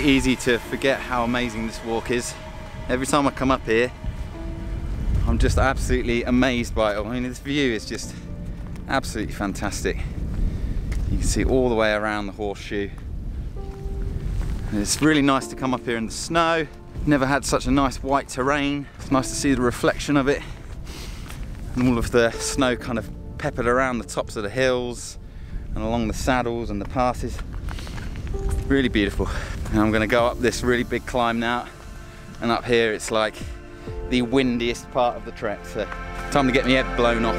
easy to forget how amazing this walk is. Every time I come up here, I'm just absolutely amazed by it. I mean, this view is just absolutely fantastic. You can see all the way around the Horseshoe. And it's really nice to come up here in the snow. Never had such a nice white terrain. It's nice to see the reflection of it. And all of the snow kind of peppered around the tops of the hills and along the saddles and the passes. Really beautiful. And I'm gonna go up this really big climb now. And up here it's like the windiest part of the trek, so time to get my head blown off.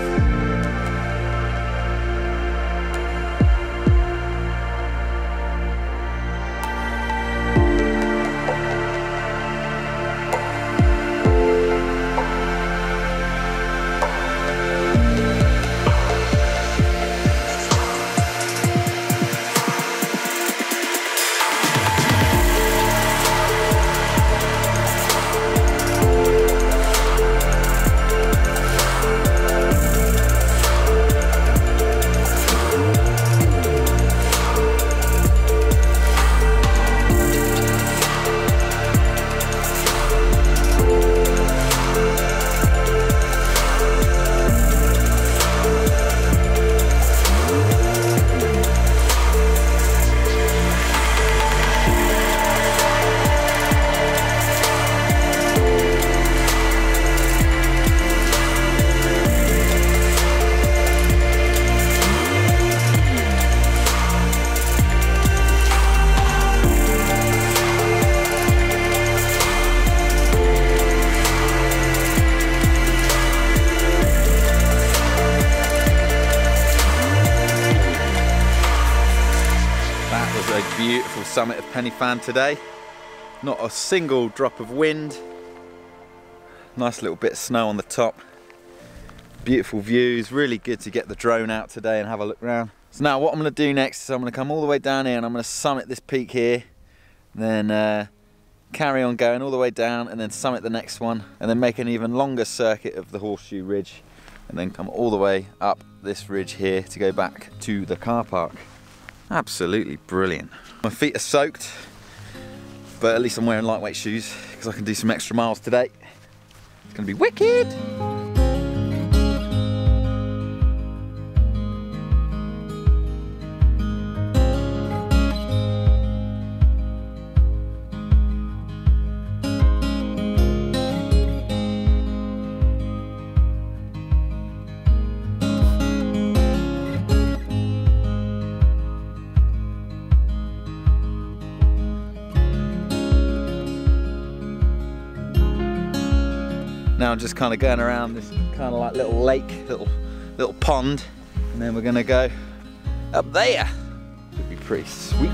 Beautiful summit of Penny Fan today. Not a single drop of wind. Nice little bit of snow on the top. Beautiful views. Really good to get the drone out today and have a look around. So now what I'm going to do next is I'm going to come all the way down here and I'm going to summit this peak here. Then carry on going all the way down and then summit the next one. And then make an even longer circuit of the Horseshoe Ridge. And then come all the way up this ridge here to go back to the car park. Absolutely brilliant. My feet are soaked, but at least I'm wearing lightweight shoes because I can do some extra miles today. It's gonna be wicked. Now I'm just kind of going around this kind of like little lake, little pond, and then we're gonna go up there. Should be pretty sweet.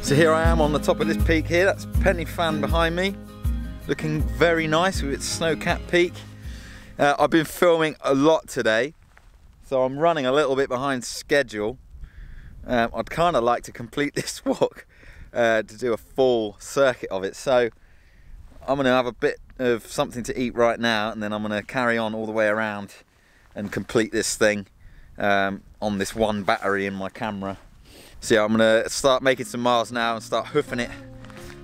So here I am on the top of this peak here. That's Penny Fan behind me, looking very nice with its snow-capped peak. I've been filming a lot today, so I'm running a little bit behind schedule. I'd kind of like to complete this walk to do a full circuit of it. So I'm going to have a bit of something to eat right now, and then I'm going to carry on all the way around and complete this thing on this one battery in my camera. So yeah, I'm gonna start making some miles now and start hoofing it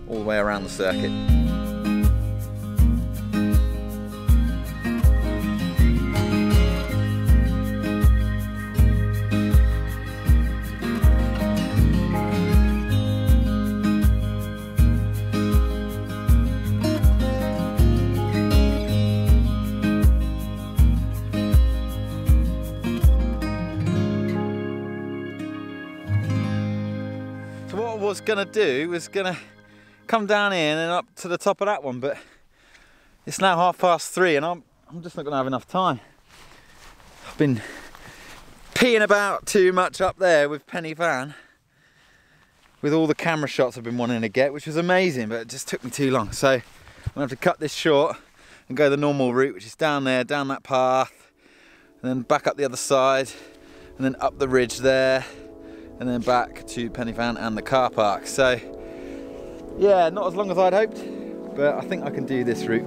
all the way around the circuit. Was gonna do was gonna come down here and up to the top of that one, but it's now 3:30 and I'm just not gonna have enough time. I've been peeing about too much up there with Penny Van, with all the camera shots I've been wanting to get, which was amazing, but it just took me too long. So I'm gonna have to cut this short and go the normal route, which is down there, down that path, and then back up the other side, and then up the ridge there, and then back to Penny Van and the car park. So yeah, not as long as I'd hoped, but I think I can do this route.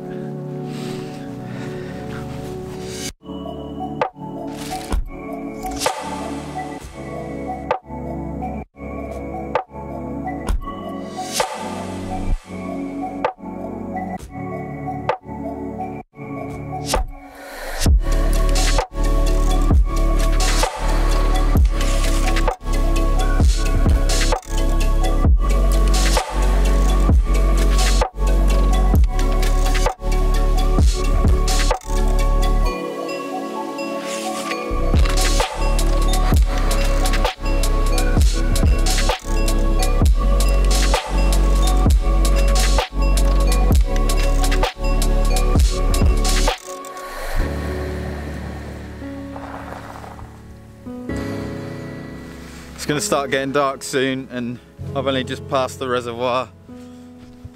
It's going to start getting dark soon, and I've only just passed the reservoir,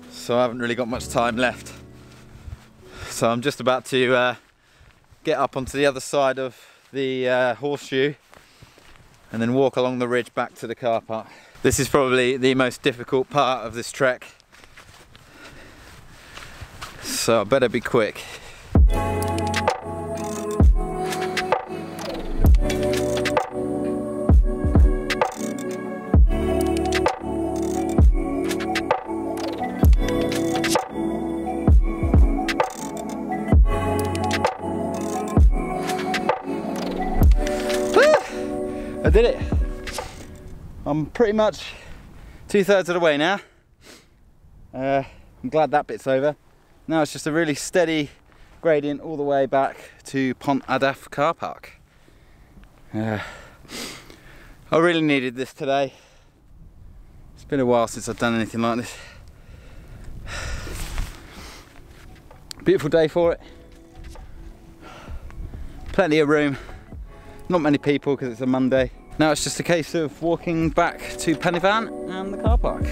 so I haven't really got much time left. So I'm just about to get up onto the other side of the Horseshoe and then walk along the ridge back to the car park. This is probably the most difficult part of this trek, so I better be quick. I did it. I'm pretty much 2/3 of the way now. I'm glad that bit's over. Now it's just a really steady gradient all the way back to Pont Adaf car park. I really needed this today. It's been a while since I've done anything like this. Beautiful day for it. Plenty of room. Not many people because it's a Monday. Now it's just a case of walking back to Penny Van and the car park.